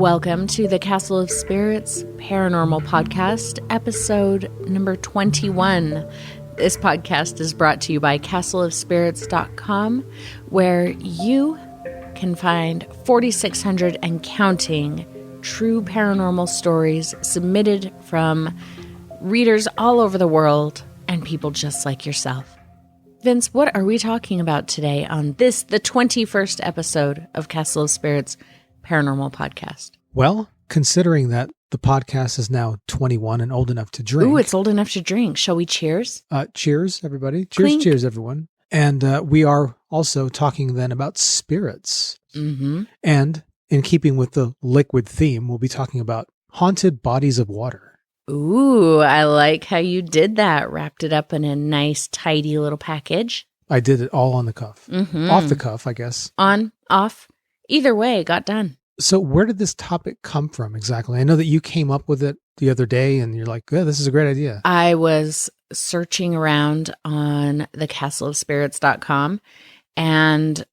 Welcome to the Castle of Spirits Paranormal Podcast, episode number 21. This podcast is brought to you by castleofspirits.com, where you can find 4,600 and counting true paranormal stories submitted from readers all over the world and people just like yourself. Vince, what are we talking about today on this, the 21st episode of Castle of Spirits Paranormal Podcast? Well, considering that the podcast is now 21 and old enough to drink. Ooh, it's old enough to drink. Shall we cheers? Cheers, everybody. Cheers, Clink. cheers, everyone. And we are also talking then about spirits. Mm-hmm. And in keeping with the liquid theme, we'll be talking about haunted bodies of water. Ooh, I like how you did that. Wrapped it up in a nice, tidy little package. I did it all on the cuff. Mm-hmm. Off the cuff, I guess. On, off. Either way, got done. So where did this topic come from exactly? I know that you came up with it the other day and you're like, yeah, this is a great idea. I was searching around on the castleofspirits.com and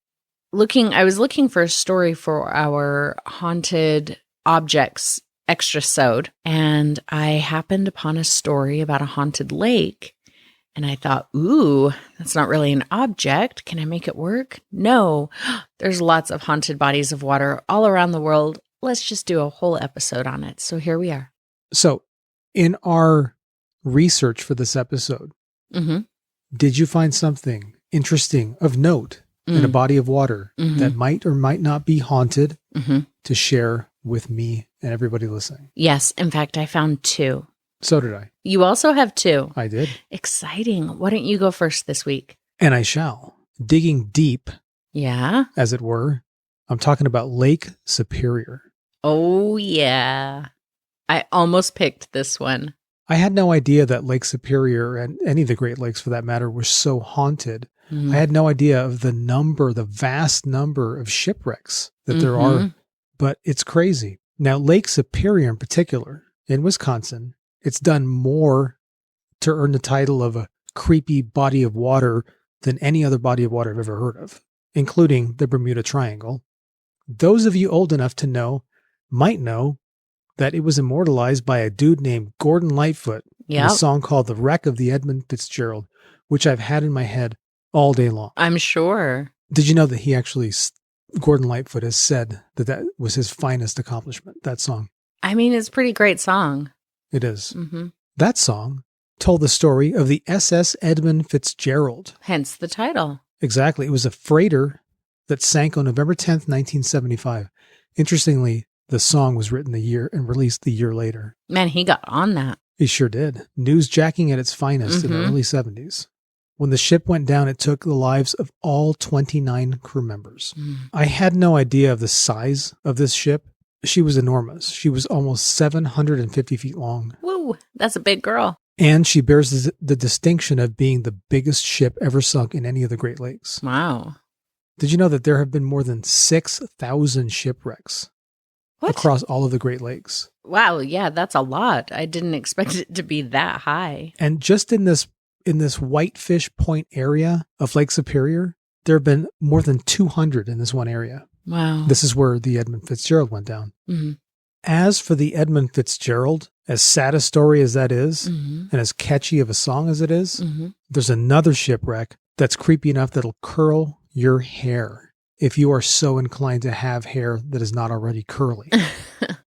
I was looking for a story for our haunted objects extra-sode, and I happened upon a story about a haunted lake. And I thought, ooh, that's not really an object. Can I make it work? No, there's lots of haunted bodies of water all around the world. Let's just do a whole episode on it. So here we are. So in our research for this episode, did you find something interesting of note in a body of water that might or might not be haunted to share with me and everybody listening? Yes. In fact, I found two. So did I. You also have two. I did. Exciting. Why don't you go first this week? And I shall. Digging deep, Yeah. as it were, I'm talking about Lake Superior. Oh, yeah. I almost picked this one. I had no idea that Lake Superior, and any of the Great Lakes for that matter, were so haunted. I had no idea of the vast number of shipwrecks that there are, but it's crazy. Now, Lake Superior in particular, in Wisconsin, it's done more to earn the title of a creepy body of water than any other body of water I've ever heard of, including the Bermuda Triangle. Those of you old enough to know might know that it was immortalized by a dude named Gordon Lightfoot in a song called The Wreck of the Edmund Fitzgerald, which I've had in my head all day long. I'm sure. Did you know that Gordon Lightfoot has said that that was his finest accomplishment, that song? I mean, it's a pretty great song. It is. That song told the story of the SS Edmund Fitzgerald. Hence the title. Exactly. It was a freighter that sank on November 10th, 1975. Interestingly, the song was written and released the year later. Man, he got on that. He sure did. Newsjacking at its finest in the early 70s. When the ship went down, it took the lives of all 29 crew members. I had no idea of the size of this ship. She was enormous. She was almost 750 feet long. Woo, that's a big girl. And she bears the distinction of being the biggest ship ever sunk in any of the Great Lakes. Wow. Did you know that there have been more than 6,000 shipwrecks across all of the Great Lakes? Wow, yeah, that's a lot. I didn't expect it to be that high. And just in this Whitefish Point area of Lake Superior, there have been more than 200 in this one area. Wow. This is where the Edmund Fitzgerald went down. As for the Edmund Fitzgerald, as sad a story as that is, and as catchy of a song as it is, there's another shipwreck that's creepy enough that'll curl your hair if you are so inclined to have hair that is not already curly.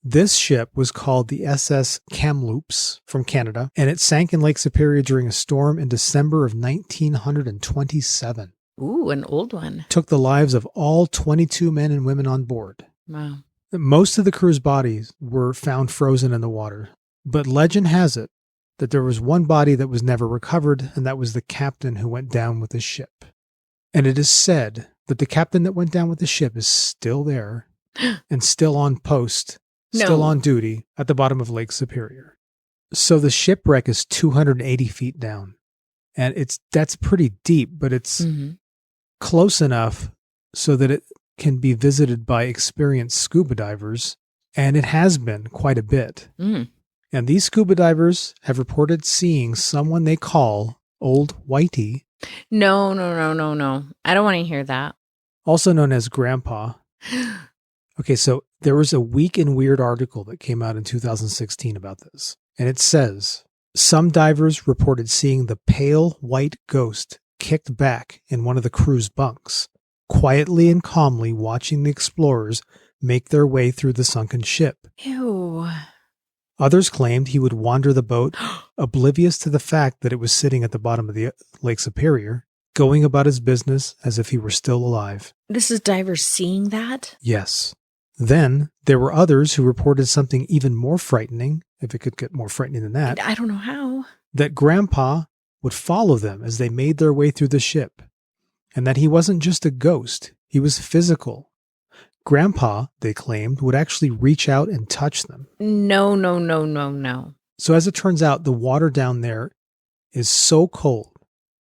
This ship was called the SS Kamloops from Canada, and it sank in Lake Superior during a storm in December of 1927. Ooh, an old one. Took the lives of all 22 men and women on board. Wow. Most of the crew's bodies were found frozen in the water, but legend has it that there was one body that was never recovered, and that was the captain who went down with the ship. And it is said that the captain that went down with the ship is still there and still on post, still on duty at the bottom of Lake Superior. So the shipwreck is 280 feet down, and that's pretty deep, but it's close enough so that it can be visited by experienced scuba divers, and it has been quite a bit. And these scuba divers have reported seeing someone they call Old Whitey. No. I don't want to hear that. Also known as Grandpa. Okay, so There was a Week in Weird article that came out in 2016 about this. And it says, some divers reported seeing the pale white ghost kicked back in one of the crew's bunks, quietly and calmly watching the explorers make their way through the sunken ship. Ew. Others claimed he would wander the boat, oblivious to the fact that it was sitting at the bottom of the Lake Superior, going about his business as if he were still alive. This is divers seeing that? Yes. Then there were others who reported something even more frightening, if it could get more frightening than that. I don't know how. That Grandpa would follow them as they made their way through the ship, and that he wasn't just a ghost, he was physical. Grandpa, they claimed, would actually reach out and touch them. No. So as it turns out, the water down there is so cold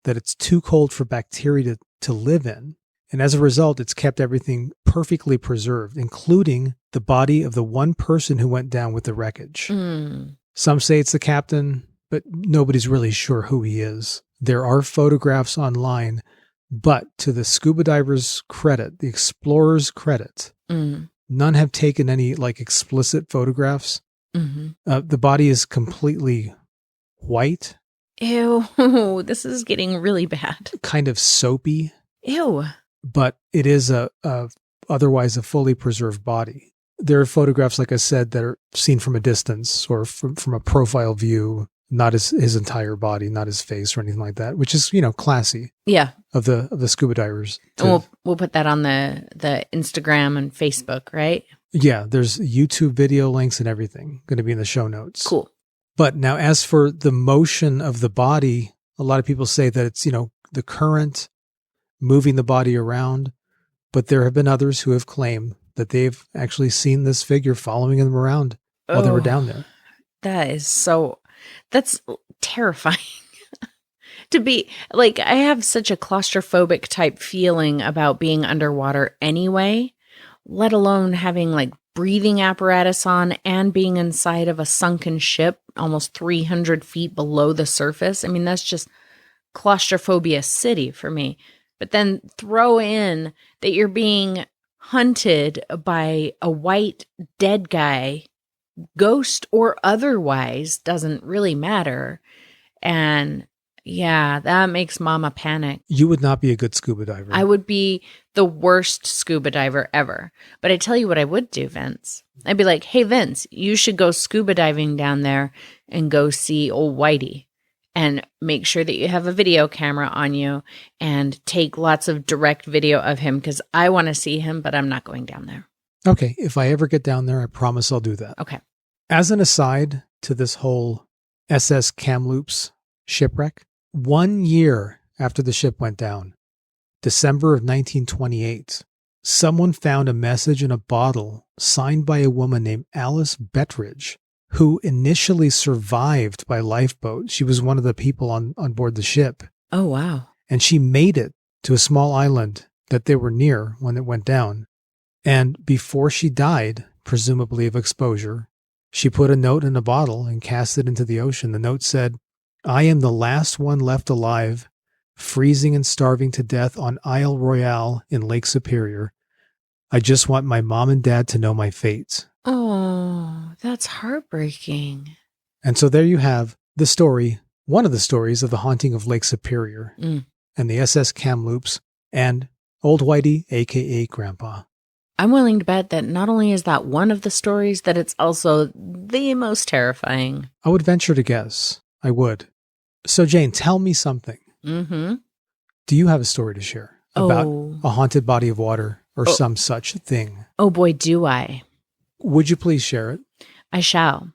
that it's too cold for bacteria to live in. And as a result, it's kept everything perfectly preserved, including the body of the one person who went down with the wreckage. Some say it's the captain, but nobody's really sure who he is. There are photographs online, but to the scuba divers' credit, the explorers' credit, none have taken any explicit photographs. The body is completely white. Ew, this is getting really bad. Kind of soapy. Ew. But it is otherwise a fully preserved body. There are photographs, like I said, that are seen from a distance or from a profile view, not his entire body, not his face or anything like that, which is, classy. Yeah. Of the scuba divers. And we'll put that on the Instagram and Facebook, right? Yeah, there's YouTube video links and everything going to be in the show notes. Cool. But now as for the motion of the body, a lot of people say that it's, the current moving the body around, but there have been others who have claimed that they've actually seen this figure following them around while they were down there. That's terrifying. To be I have such a claustrophobic type feeling about being underwater anyway, let alone having breathing apparatus on and being inside of a sunken ship almost 300 feet below the surface. I mean, that's just claustrophobia city for me. But then throw in that you're being hunted by a white dead guy, ghost or otherwise, doesn't really matter. And yeah, that makes mama panic. You would not be a good scuba diver. I would be the worst scuba diver ever. But I tell you what I would do, Vince. I'd be like, hey, Vince, you should go scuba diving down there and go see old Whitey. And make sure that you have a video camera on you and take lots of direct video of him because I want to see him, but I'm not going down there. Okay. If I ever get down there, I promise I'll do that. Okay. As an aside to this whole SS Kamloops shipwreck, 1 year after the ship went down, December of 1928, someone found a message in a bottle signed by a woman named Alice Bettridge, who initially survived by lifeboat. She was one of the people on board the ship. Oh, wow. And she made it to a small island that they were near when it went down. And before she died, presumably of exposure, she put a note in a bottle and cast it into the ocean. The note said, "I am the last one left alive, freezing and starving to death on Isle Royale in Lake Superior. I just want my mom and dad to know my fate." Oh, that's heartbreaking. And so there you have the story, one of the stories of the haunting of Lake Superior and the SS Kamloops and Old Whitey, a.k.a. Grandpa. I'm willing to bet that not only is that one of the stories, that it's also the most terrifying. I would venture to guess. I would. So Jane, tell me something. Mm-hmm. Do you have a story to share about a haunted body of water or some such thing? Oh boy, do I. Would you please share it? I shall.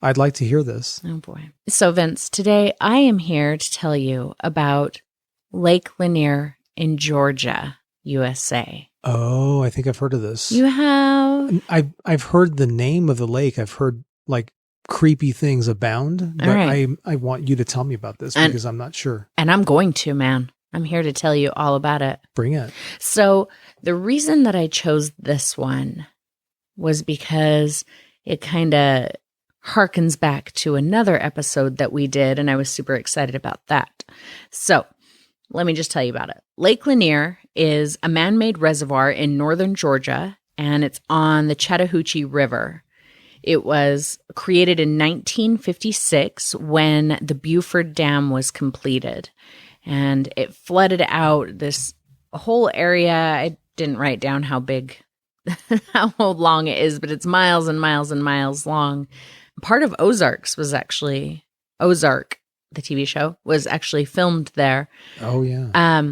I'd like to hear this. Oh boy. So Vince, today I am here to tell you about Lake Lanier in Georgia, USA. Oh, I think I've heard of this. You have? I've heard the name of the lake. I've heard creepy things abound, but right. I want you to tell me about this because I'm not sure. And I'm going to, man. I'm here to tell you all about it. Bring it. So the reason that I chose this one was because it kind of harkens back to another episode that we did, and I was super excited about that. So let me just tell you about it. Lake Lanier is a man-made reservoir in northern Georgia. and it's on the Chattahoochee River. It was created in 1956 when the Buford Dam was completed, and it flooded out this whole area. I didn't write down how big, how long it is, but it's miles and miles and miles long. Part of Ozark, the TV show, was actually filmed there. Oh, yeah.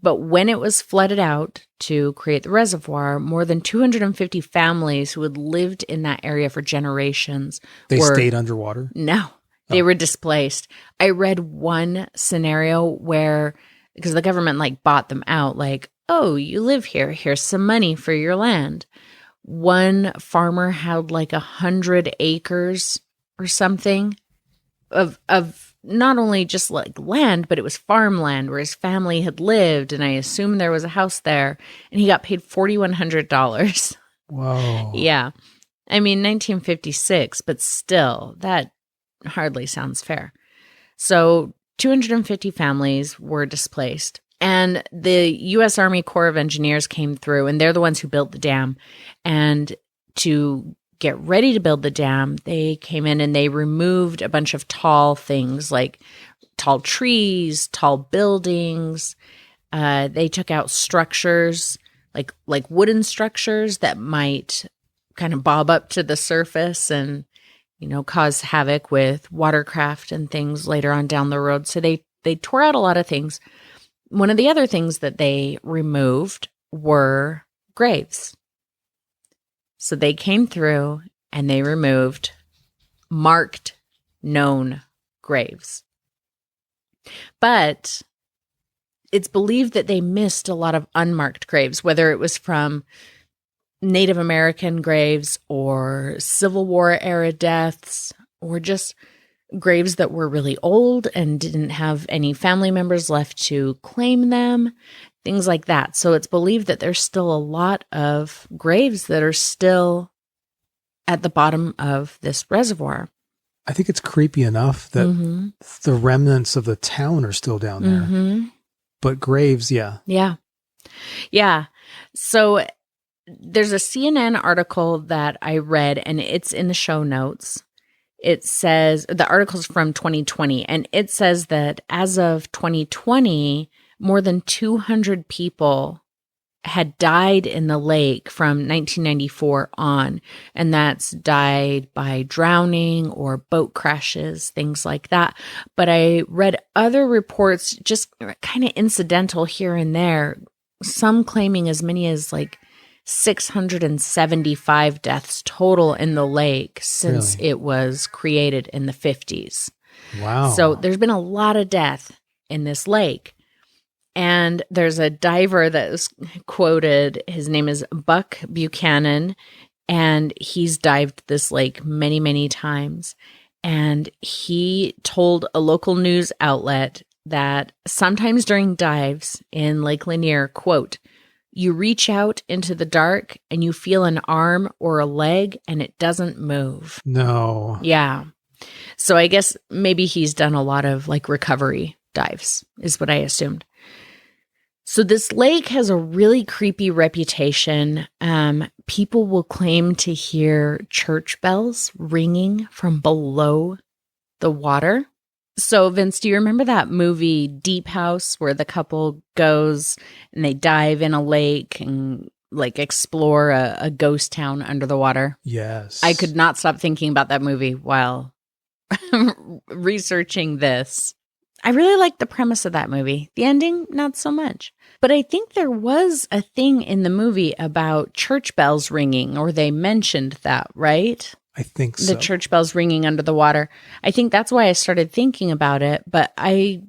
But when it was flooded out to create the reservoir, more than 250 families who had lived in that area for generations stayed underwater? No, they were displaced. I read one scenario where, because the government bought them out, oh, you live here, here's some money for your land. One farmer had 100 acres or something of not only just land, but it was farmland where his family had lived, and I assume there was a house there, and he got paid $4,100. Whoa. Yeah. I mean, 1956, but still, that hardly sounds fair. So 250 families were displaced, and the U.S. Army Corps of Engineers came through, and they're the ones who built the dam. And to get ready to build the dam, they came in and they removed a bunch of tall things, like tall trees, tall buildings. They took out structures, like wooden structures that might kind of bob up to the surface and, cause havoc with watercraft and things later on down the road. So they tore out a lot of things. One of the other things that they removed were graves. So they came through and they removed marked, known graves. But it's believed that they missed a lot of unmarked graves, whether it was from Native American graves or Civil War era deaths, or just graves that were really old and didn't have any family members left to claim them, things like that. So it's believed that there's still a lot of graves that are still at the bottom of this reservoir. I think it's creepy enough that the remnants of the town are still down there. But graves, yeah. Yeah. Yeah. So there's a CNN article that I read, and it's in the show notes. It says, the article's from 2020, and it says that as of 2020, more than 200 people had died in the lake from 1994 on, and that's died by drowning or boat crashes, things like that. But I read other reports, just kind of incidental here and there, some claiming as many as 675 deaths total in the lake since it was created in the 50s. Wow. So there's been a lot of death in this lake. And there's a diver that was quoted. His name is Buck Buchanan, and he's dived this lake many, many times. And he told a local news outlet that sometimes during dives in Lake Lanier, quote, you reach out into the dark and you feel an arm or a leg and it doesn't move. No. Yeah. So I guess maybe he's done a lot of recovery dives, is what I assumed. So this lake has a really creepy reputation. People will claim to hear church bells ringing from below the water. So Vince, do you remember that movie Deep House, where the couple goes and they dive in a lake and explore a ghost town under the water? Yes. I could not stop thinking about that movie while researching this. I really liked the premise of that movie. The ending, not so much. But I think there was a thing in the movie about church bells ringing, or they mentioned that, right? I think so. The church bells ringing under the water. I think that's why I started thinking about it. But I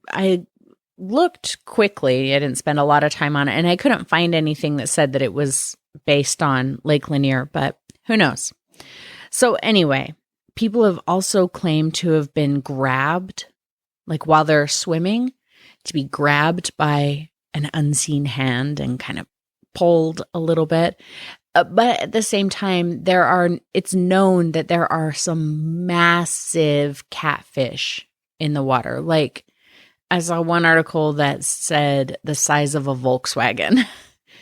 looked quickly. I didn't spend a lot of time on it. And I couldn't find anything that said that it was based on Lake Lanier. But who knows? So anyway, people have also claimed to have been grabbed, while they're swimming, to be grabbed by an unseen hand and kind of pulled a little bit. But at the same time, it's known that there are some massive catfish in the water. I saw one article that said the size of a Volkswagen.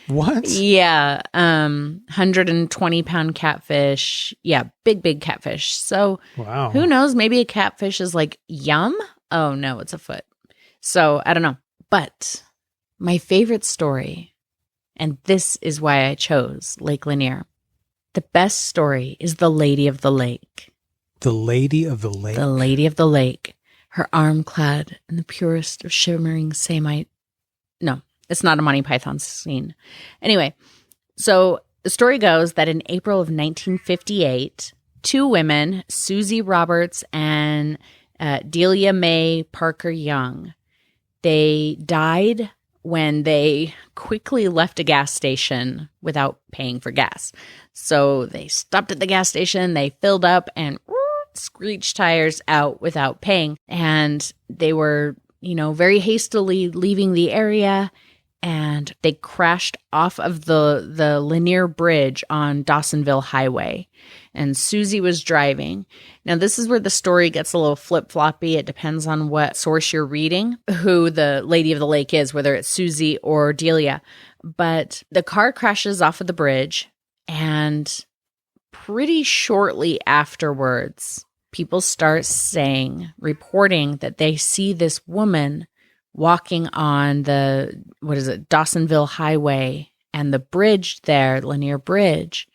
What? Yeah, 120-pound catfish. Yeah, big catfish. So Wow. who knows? Maybe a catfish is like, yum? Oh, no, it's a foot. So I don't know. But my favorite story, and this is why I chose Lake Lanier, the best story is The Lady of the Lake. The Lady of the Lake? The Lady of the Lake. Her arm clad in the purest of shimmering samite. No, it's not a Monty Python scene. Anyway, so the story goes that in April of 1958, two women, Susie Roberts and Delia Mae Parker Young, they died when they quickly left a gas station without paying for gas. So they stopped at the gas station, they filled up and screeched tires out without paying. And they were, very hastily leaving the area, and they crashed off of the Lanier Bridge on Dawsonville Highway. And Susie was driving. Now, this is where the story gets a little flip-floppy. It depends on what source you're reading, who the Lady of the Lake is, whether it's Susie or Delia. But the car crashes off of the bridge, and pretty shortly afterwards, people start reporting that they see this woman walking on Dawsonville Highway and the bridge there, Lanier Bridge,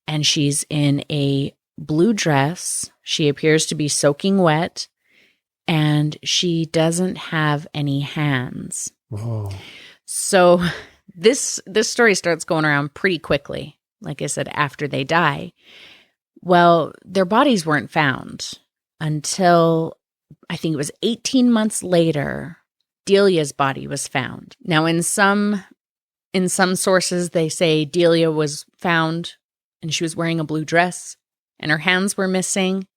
and she's in a blue dress. She appears to be soaking wet, and she doesn't have any hands. Whoa. So this story starts going around pretty quickly, like I said, after they die. Well, their bodies weren't found until, I think it was 18 months later, Delia's body was found. Now, in some sources, they say Delia was found and she was wearing a blue dress and her hands were missing,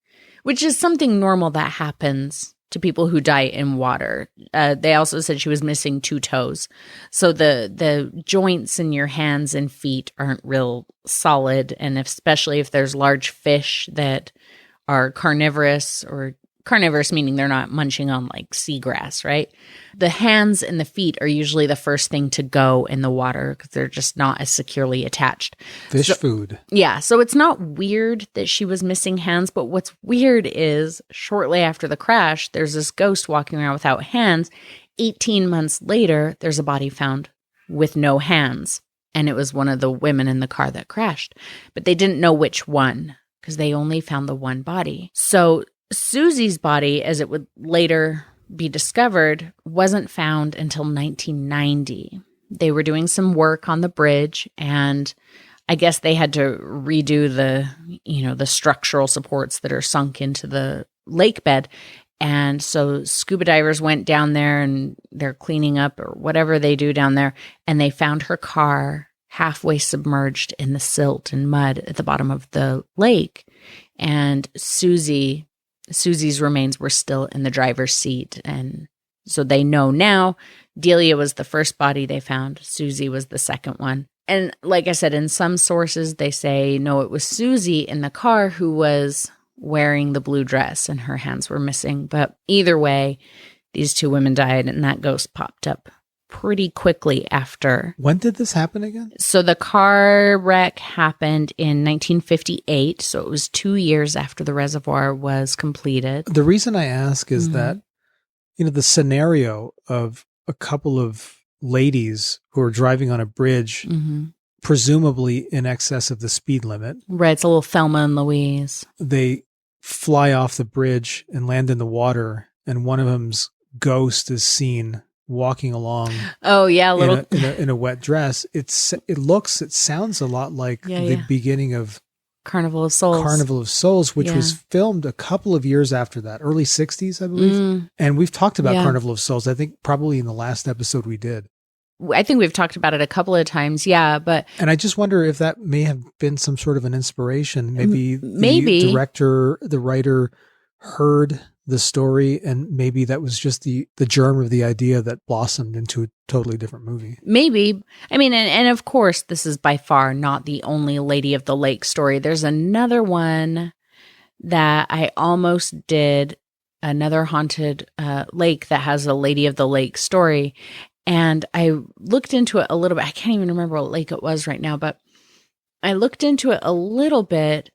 which is something normal that happens to people who die in water. They also said she was missing 2 toes. So the joints in your hands and feet aren't real solid. And especially if there's large fish that are carnivorous, or carnivorous meaning they're not munching on like seagrass, right? The hands and the feet are usually the first thing to go in the water because they're just not as securely attached. Fish food. Yeah. So it's not weird that she was missing hands, but what's weird is shortly after the crash, there's this ghost walking around without hands. 18 months later, there's a body found with no hands. And it was one of the women in the car that crashed. But they didn't know which one because they only found the one body. So Susie's body, as it would later be discovered, wasn't found until 1990. They were doing some work on the bridge, and I guess they had to redo the structural supports that are sunk into the lake bed. And so scuba divers went down there and they're cleaning up or whatever they do down there, and they found her car halfway submerged in the silt and mud at the bottom of the lake. And Susie's remains were still in the driver's seat. And so they know now Delia was the first body they found. Susie was the second one. And like I said, in some sources, they say, no, it was Susie in the car who was wearing the blue dress and her hands were missing. But either way, these 2 women died, and that ghost popped up pretty quickly after. When did this happen again? So the car wreck happened in 1958. So it was 2 years after the reservoir was completed. The reason I ask is that, the scenario of a couple of ladies who are driving on a bridge, presumably in excess of the speed limit. Right. It's a little Thelma and Louise. They fly off the bridge and land in the water, and one of them's ghost is seen walking along. Oh yeah, in a wet dress. It sounds a lot like the beginning of Carnival of Souls, which was filmed a couple of years after that, early 60s, I believe. And we've talked about Carnival of Souls, I think probably in the last episode we did. I think we've talked about it a couple of times, and I just wonder if that may have been some sort of an inspiration. Maybe the writer heard the story, and maybe that was just the germ of the idea that blossomed into a totally different movie. Maybe. I mean, and of course, this is by far not the only Lady of the Lake story. There's another one that I almost did, another haunted lake that has a Lady of the Lake story. And I looked into it a little bit. I can't even remember what lake it was right now, but I looked into it a little bit,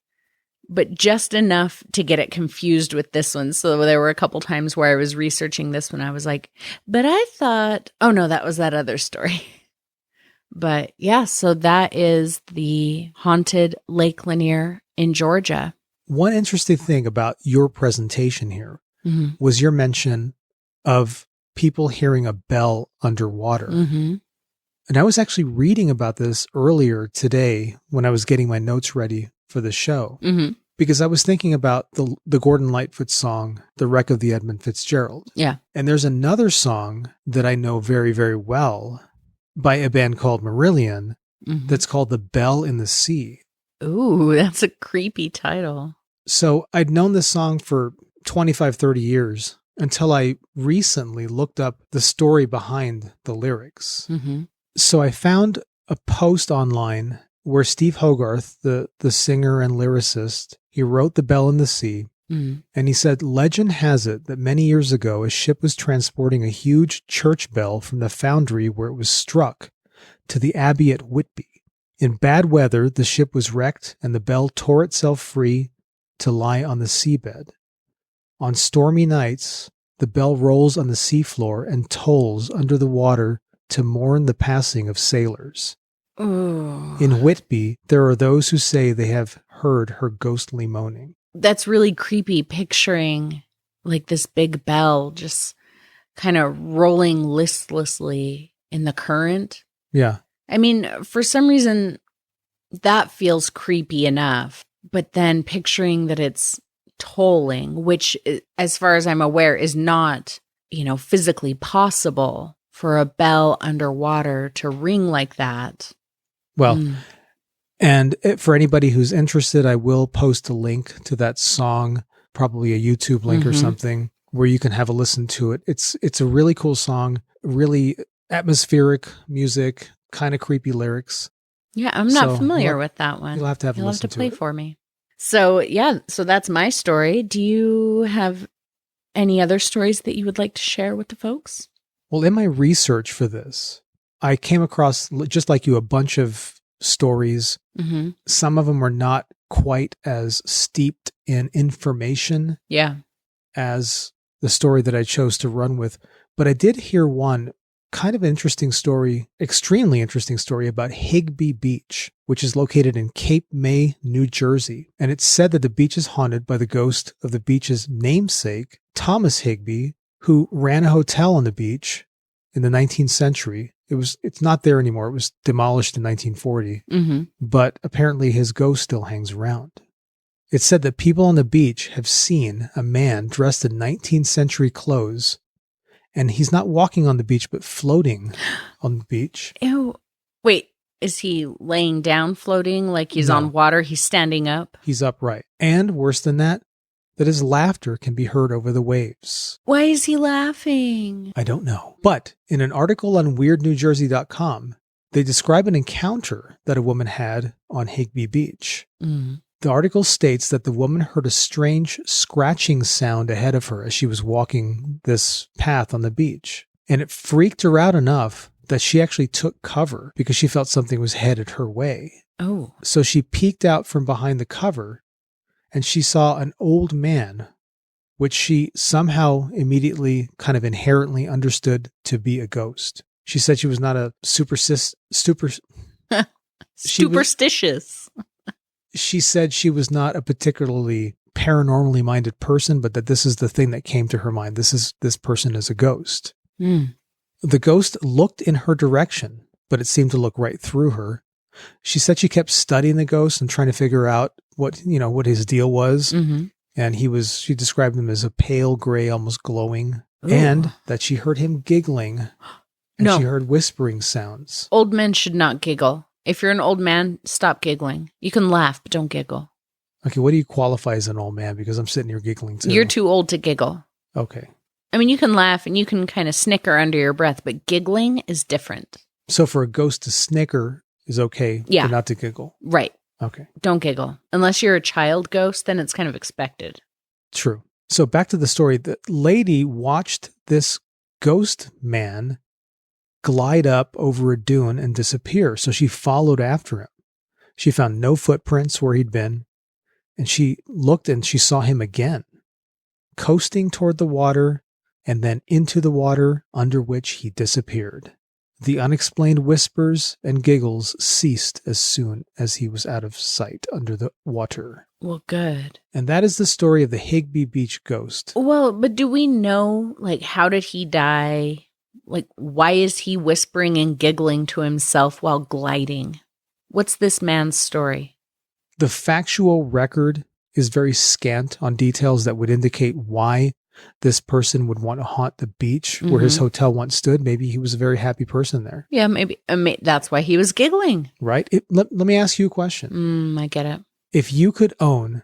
but just enough to get it confused with this one. So there were a couple times where I was researching this one. I was like, but I thought, oh no, that was that other story. But yeah, so that is the haunted Lake Lanier in Georgia. One interesting thing about your presentation here was your mention of people hearing a bell underwater. And I was actually reading about this earlier today when I was getting my notes ready for the show, because I was thinking about the Gordon Lightfoot song, The Wreck of the Edmund Fitzgerald. Yeah. And there's another song that I know very, very well by a band called Marillion that's called The Bell in the Sea. Ooh, that's a creepy title. So I'd known this song for 25, 30 years until I recently looked up the story behind the lyrics. So I found a post online where Steve Hogarth, the singer and lyricist, he wrote The Bell in the Sea. And he said, legend has it that many years ago, a ship was transporting a huge church bell from the foundry where it was struck to the abbey at Whitby. In bad weather, the ship was wrecked and the bell tore itself free to lie on the seabed. On stormy nights, the bell rolls on the seafloor and tolls under the water to mourn the passing of sailors. Ooh. In Whitby, there are those who say they have heard her ghostly moaning. That's really creepy, picturing like this big bell just kind of rolling listlessly in the current. Yeah. I mean, for some reason, that feels creepy enough. But then picturing that it's tolling, which, as far as I'm aware, is not, physically possible for a bell underwater to ring like that. Well, and for anybody who's interested, I will post a link to that song, probably a YouTube link or something, where you can have a listen to it. It's a really cool song, really atmospheric music, kind of creepy lyrics. Yeah, I'm not familiar with that one. You'll have to You'll have to play it. for me. So yeah, so that's my story. Do you have any other stories that you would like to share with the folks? Well, in my research for this, I came across, just like you, a bunch of stories. Some of them were not quite as steeped in information as the story that I chose to run with. But I did hear one kind of interesting story, extremely interesting story about Higbee Beach, which is located in Cape May, New Jersey. And it's said that the beach is haunted by the ghost of the beach's namesake, Thomas Higbee, who ran a hotel on the beach in the 19th century. It's not there anymore. It was demolished in 1940, but apparently his ghost still hangs around. It's said that people on the beach have seen a man dressed in 19th century clothes, and he's not walking on the beach, but floating on the beach. Ew. Wait, is he laying down floating like he's on water? He's standing up? He's upright. And worse than that his laughter can be heard over the waves. Why is he laughing? I don't know. But in an article on weirdnewjersey.com, they describe an encounter that a woman had on Higbee Beach. The article states that the woman heard a strange scratching sound ahead of her as she was walking this path on the beach. And it freaked her out enough that she actually took cover because she felt something was headed her way. Oh. So she peeked out from behind the cover and she saw an old man, which she somehow immediately kind of inherently understood to be a ghost. She said she was not a superstitious. She said she was not a particularly paranormally minded person, but that this is the thing that came to her mind. This person is a ghost. The ghost looked in her direction, but it seemed to look right through her. She said she kept studying the ghost and trying to figure out what his deal was. And she described him as a pale gray, almost glowing, and that she heard him giggling and she heard whispering sounds. Old men should not giggle. If you're an old man, stop giggling. You can laugh, but don't giggle. Okay, what do you qualify as an old man? Because I'm sitting here giggling too. You're too old to giggle. Okay. I mean, you can laugh and you can kind of snicker under your breath, but giggling is different. So for a ghost to snicker is okay, but not to giggle. Right. Okay. Don't giggle. Unless you're a child ghost, then it's kind of expected. True. So back to the story. The lady watched this ghost man glide up over a dune and disappear. So she followed after him. She found no footprints where he'd been, and she looked and she saw him again, coasting toward the water and then into the water, under which he disappeared. The unexplained whispers and giggles ceased as soon as he was out of sight under the water. Well, good. And that is the story of the Higbee Beach ghost. Well, but do we know, like, how did he die? Like, why is he whispering and giggling to himself while gliding? What's this man's story? The factual record is very scant on details that would indicate why this person would want to haunt the beach where his hotel once stood. Maybe he was a very happy person there. Yeah, maybe that's why he was giggling. Right? Let me ask you a question. I get it. If you could own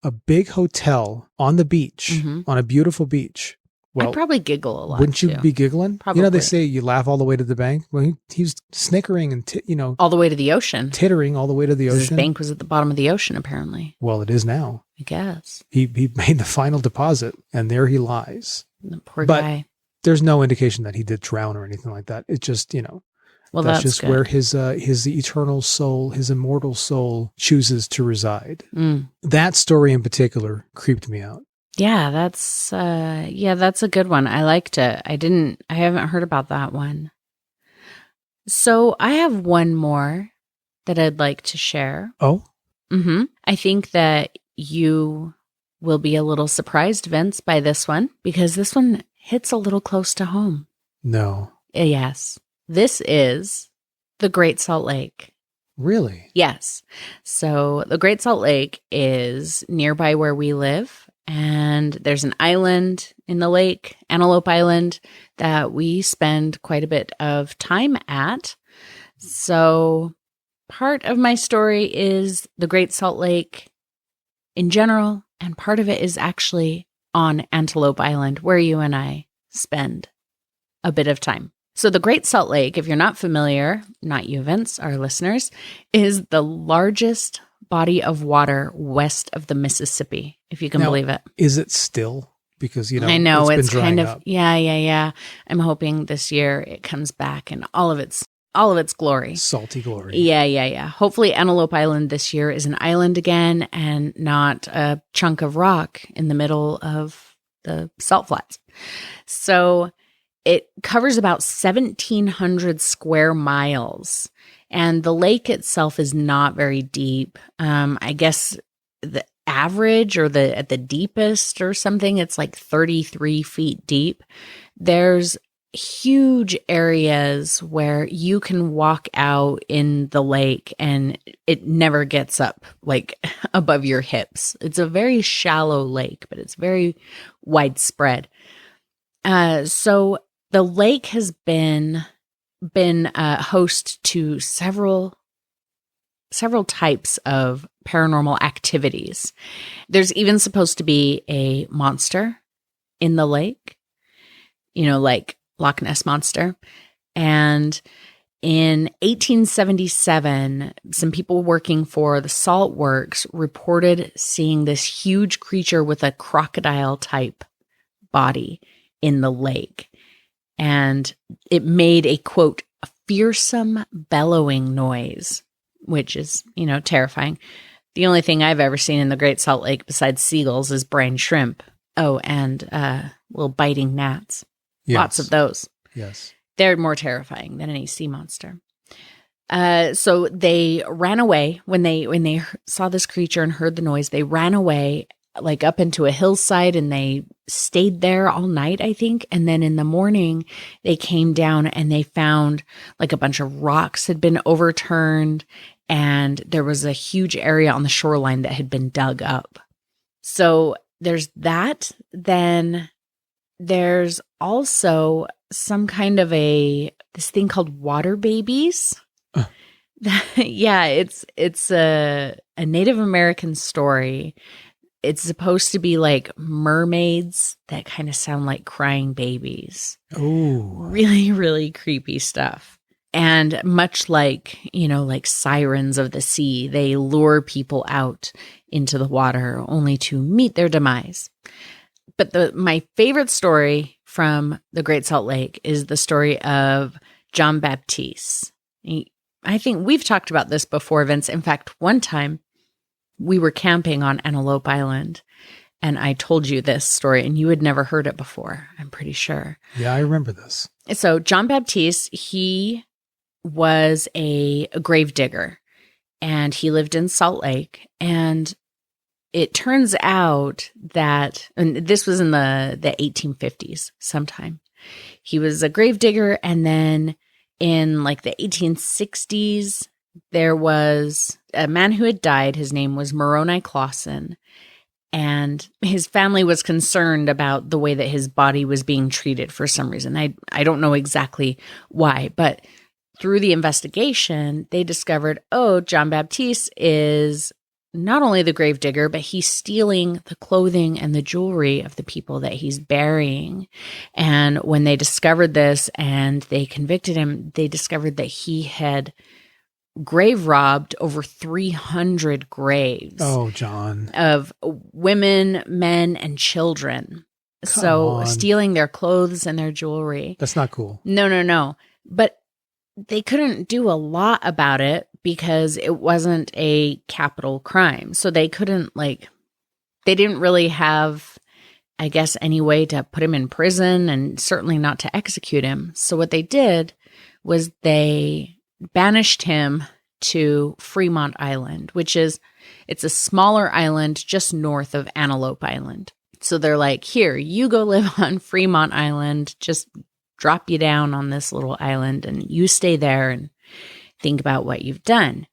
a big hotel on the beach, on a beautiful beach, well, I'd probably giggle a lot. Wouldn't you be giggling? Probably. You know, they say you laugh all the way to the bank. Well, he was snickering and, all the way to the ocean. Tittering all the way to the ocean. His bank was at the bottom of the ocean, apparently. Well, it is now. I guess. He made the final deposit, and there he lies. The poor guy. There's no indication that he did drown or anything like that. It's just, well, that's just good. where his eternal soul, his immortal soul chooses to reside. That story in particular creeped me out. Yeah, that's a good one. I liked it. I haven't heard about that one. So I have one more that I'd like to share. Oh? I think that you will be a little surprised, Vince, by this one, because this one hits a little close to home. No. Yes. This is the Great Salt Lake. Really? Yes. So the Great Salt Lake is nearby where we live. And there's an island in the lake, Antelope Island, that we spend quite a bit of time at. So part of my story is the Great Salt Lake in general, and part of it is actually on Antelope Island, where you and I spend a bit of time. So the Great Salt Lake, if you're not familiar, not you, Vince, our listeners, is the largest body of water west of the Mississippi, if you can believe it. Is it still? Because, I know it's been kind of up. Yeah. I'm hoping this year it comes back in all of its glory. Salty glory. Yeah. Hopefully Antelope Island this year is an island again and not a chunk of rock in the middle of the salt flats. So it covers about 1,700 square miles. And the lake itself is not very deep. I guess the average or at the deepest or something, it's like 33 feet deep. There's huge areas where you can walk out in the lake and it never gets up like above your hips. It's a very shallow lake, but it's very widespread. So the lake has been host to several types of paranormal activities. There's even supposed to be a monster in the lake, like Loch Ness Monster. And in 1877, some people working for the salt works reported seeing this huge creature with a crocodile type body in the lake. And it made a, quote, fearsome bellowing noise, which is, terrifying. The only thing I've ever seen in the Great Salt Lake besides seagulls is brine shrimp. Oh, and little biting gnats. Yes. Lots of those. Yes. They're more terrifying than any sea monster. So they ran away when they saw this creature and heard the noise. They ran away like up into a hillside and they stayed there all night, I think. And then in the morning they came down and they found like a bunch of rocks had been overturned and there was a huge area on the shoreline that had been dug up. So there's that. Then there's also some kind of this thing called water babies. Yeah, it's a Native American story. It's supposed to be like mermaids that kind of sound like crying babies. Oh, really, really creepy stuff. And much like, like sirens of the sea, they lure people out into the water only to meet their demise. But my favorite story from the Great Salt Lake is the story of John Baptiste. I think we've talked about this before, Vince. In fact, one time we were camping on Antelope Island, and I told you this story, and you had never heard it before, I'm pretty sure. Yeah, I remember this. So John Baptiste, he was a grave digger, and he lived in Salt Lake. And it turns out that, and this was in the 1850s sometime, he was a grave digger. And then in like the 1860s, there was a man who had died. His name was Moroni Clausen. And his family was concerned about the way that his body was being treated for some reason. I don't know exactly why, but through the investigation, they discovered, John Baptiste is not only the grave digger, but he's stealing the clothing and the jewelry of the people that he's burying. And when they discovered this and they convicted him, they discovered that he had grave robbed over 300 graves. Oh, John. Of women, men, and children. Come on. Stealing their clothes and their jewelry. That's not cool. No. But they couldn't do a lot about it because it wasn't a capital crime. So they couldn't they didn't really have, I guess, any way to put him in prison and certainly not to execute him. So what they did was they banished him to Fremont Island, it's a smaller island just north of Antelope Island. So they're like, here, you go live on Fremont Island, just drop you down on this little island and you stay there and think about what you've done.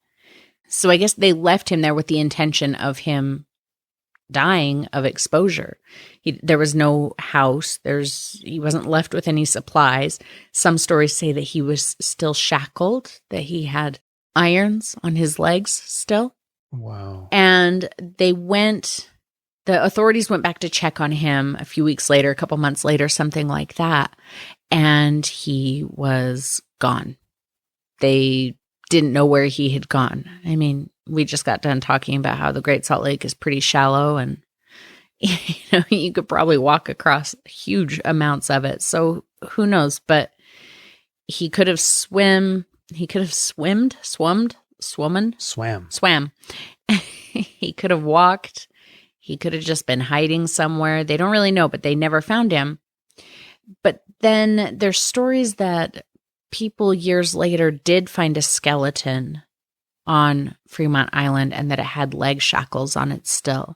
So I guess they left him there with the intention of him dying of exposure. There was no house. He wasn't left with any supplies. Some stories say that he was still shackled, that he had irons on his legs still. Wow. And the authorities went back to check on him a few weeks later, a couple months later, something like that. And he was gone. They didn't know where he had gone. I mean, we just got done talking about how the Great Salt Lake is pretty shallow and you could probably walk across huge amounts of it. So who knows, but he could have swam. He could have swam. He could have walked. He could have just been hiding somewhere. They don't really know, but they never found him. But then there's stories that people years later did find a skeleton on Fremont Island and that it had leg shackles on it still.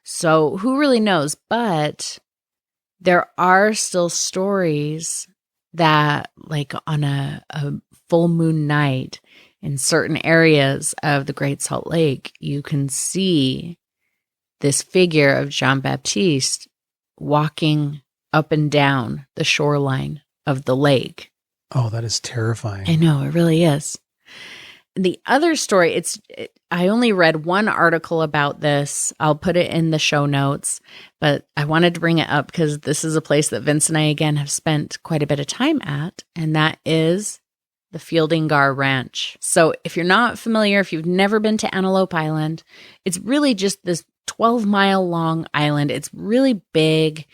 So who really knows? But there are still stories that on a full moon night in certain areas of the Great Salt Lake, you can see this figure of John Baptiste walking up and down the shoreline of the lake. Oh, that is terrifying. I know, it really is. The other story, I only read one article about this. I'll put it in the show notes, but I wanted to bring it up because this is a place that Vince and I, again, have spent quite a bit of time at, and that is the Fielding Gar Ranch. So if you're not familiar, if you've never been to Antelope Island, it's really just this 12-mile long island. It's really big.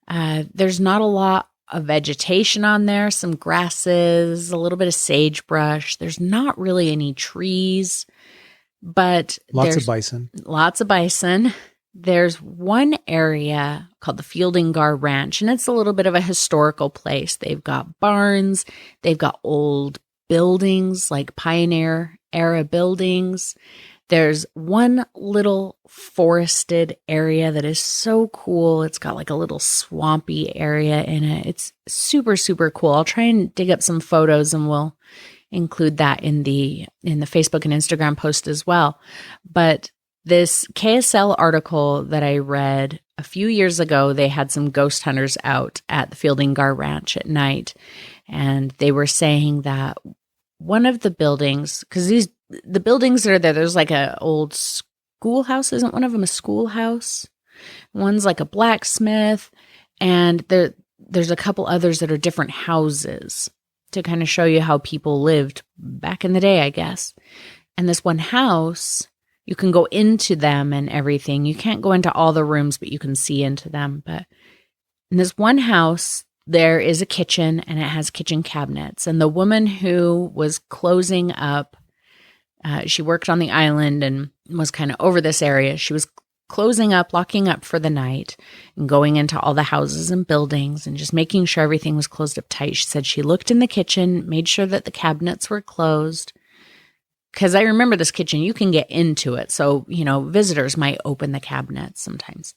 There's not a lot of vegetation on there, some grasses, a little bit of sagebrush. There's not really any trees, but lots of bison. Lots of bison. There's one area called the Fielding Gar Ranch, and it's a little bit of a historical place. They've got barns. They've got old buildings, like pioneer era buildings. There's one little forested area that is so cool. It's got like a little swampy area in it. It's super, super cool. I'll try and dig up some photos and we'll include that in the Facebook and Instagram post as well. But this KSL article that I read a few years ago, they had some ghost hunters out at the Fielding Gar Ranch at night. And they were saying that one of the buildings, because the buildings that are there, there's like a old schoolhouse. Isn't one of them a schoolhouse? One's like a blacksmith. And there's a couple others that are different houses to kind of show you how people lived back in the day, I guess. And this one house, you can go into them and everything. You can't go into all the rooms, but you can see into them. But in this one house, there is a kitchen and it has kitchen cabinets. And the woman who was closing up, she worked on the island and was kind of over this area. She was closing up, locking up for the night and going into all the houses and buildings and just making sure everything was closed up tight. She said she looked in the kitchen, made sure that the cabinets were closed. Because I remember this kitchen, you can get into it. So, visitors might open the cabinets sometimes.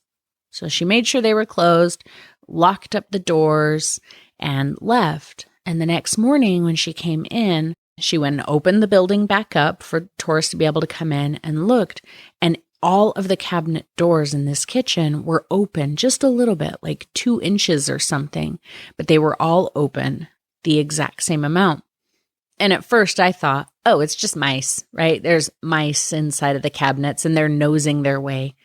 So she made sure they were closed, locked up the doors, and left. And the next morning when she came in, she went and opened the building back up for tourists to be able to come in and looked. And all of the cabinet doors in this kitchen were open just a little bit, like 2 inches or something, but they were all open the exact same amount. And at first I thought, oh, it's just mice, right? There's mice inside of the cabinets and they're nosing their way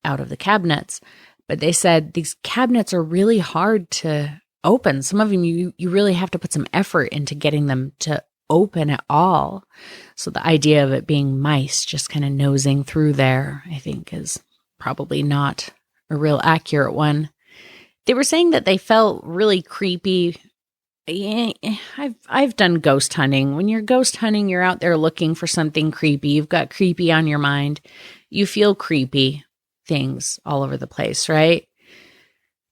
out of the cabinets. But they said these cabinets are really hard to open. Some of them, you really have to put some effort into getting them to open at all. So the idea of it being mice just kind of nosing through there, I think, is probably not a real accurate one. They were saying that they felt really creepy. I've done ghost hunting. When you're ghost hunting, you're out there looking for something creepy. You've got creepy on your mind. You feel creepy things all over the place, right?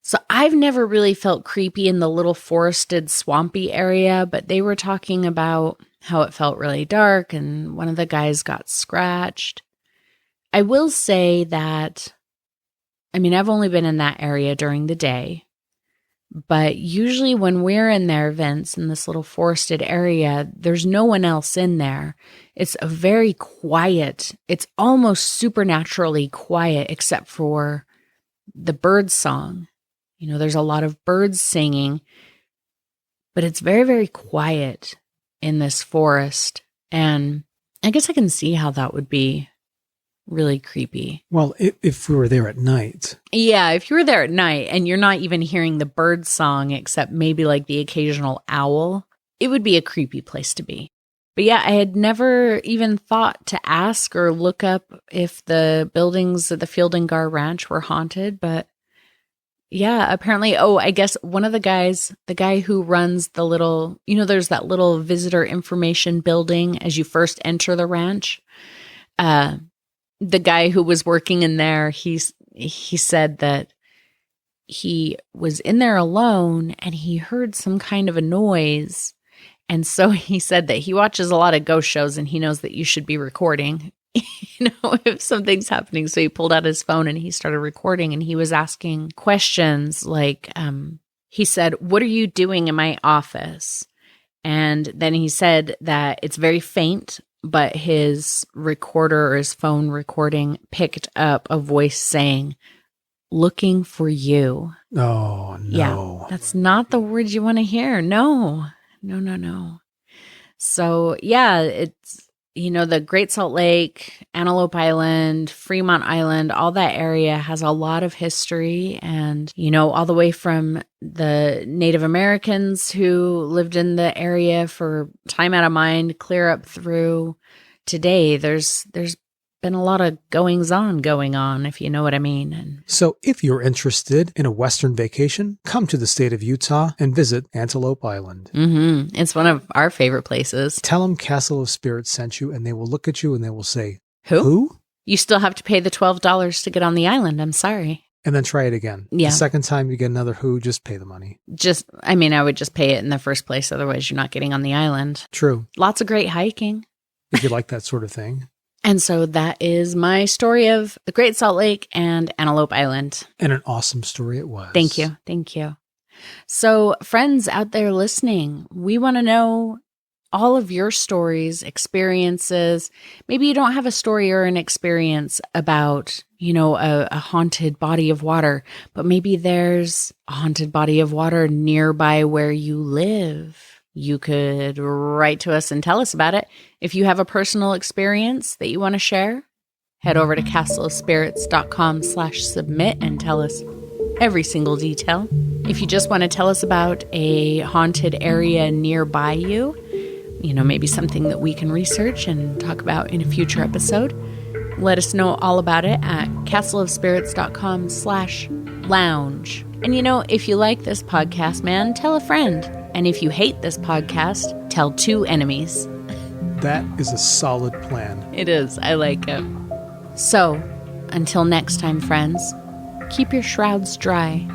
So I've never really felt creepy in the little forested, swampy area, but they were talking about how it felt really dark and one of the guys got scratched. I will say that, I've only been in that area during the day, but usually when we're in there, Vince, in this little forested area, there's no one else in there. It's a very quiet, it's almost supernaturally quiet except for the bird song. There's a lot of birds singing, but it's very, very quiet in this forest. And I guess I can see how that would be really creepy. Well, if we were there at night. Yeah, if you were there at night and you're not even hearing the bird song except maybe like the occasional owl, it would be a creepy place to be. But yeah, I had never even thought to ask or look up if the buildings at the Field and Gar Ranch were haunted, but yeah, apparently, I guess one of the guys, the guy who runs the little, there's that little visitor information building as you first enter the ranch. The guy who was working in there, he said that he was in there alone and he heard some kind of a noise. And so he said that he watches a lot of ghost shows and he knows that you should be recording, if something's happening. So he pulled out his phone and he started recording and he was asking questions like, he said, "What are you doing in my office?" And then he said that it's very faint, but his recorder or his phone recording picked up a voice saying, "Looking for you." Oh, no. Yeah, that's not the word you want to hear. No. So yeah, it's, the Great Salt Lake, Antelope Island, Fremont Island, all that area has a lot of history. And, all the way from the Native Americans who lived in the area for time out of mind, clear up through today, there's been a lot of going on, if you know what I mean. And so if you're interested in a Western vacation, come to the state of Utah and visit Antelope Island. It's one of our favorite places. Tell them Castle of Spirits sent you and they will look at you and they will say, Who? You still have to pay the $12 to get on the island. I'm sorry. And then try it again. Yeah. The second time you get another who, just pay the money. I would just pay it in the first place. Otherwise, you're not getting on the island. True. Lots of great hiking. If you like that sort of thing. And so that is my story of the Great Salt Lake and Antelope Island. And an awesome story it was. Thank you. So friends out there listening, we want to know all of your stories, experiences. Maybe you don't have a story or an experience about, a haunted body of water, but maybe there's a haunted body of water nearby where you live. You could write to us and tell us about it. If you have a personal experience that you want to share, head over to castleofspirits.com/submit and tell us every single detail. If you just want to tell us about a haunted area nearby you, maybe something that we can research and talk about in a future episode, let us know all about it at castleofspirits.com/lounge. And if you like this podcast, man, tell a friend. And if you hate this podcast, tell 2 enemies. That is a solid plan. It is. I like it. So, until next time, friends, keep your shrouds dry.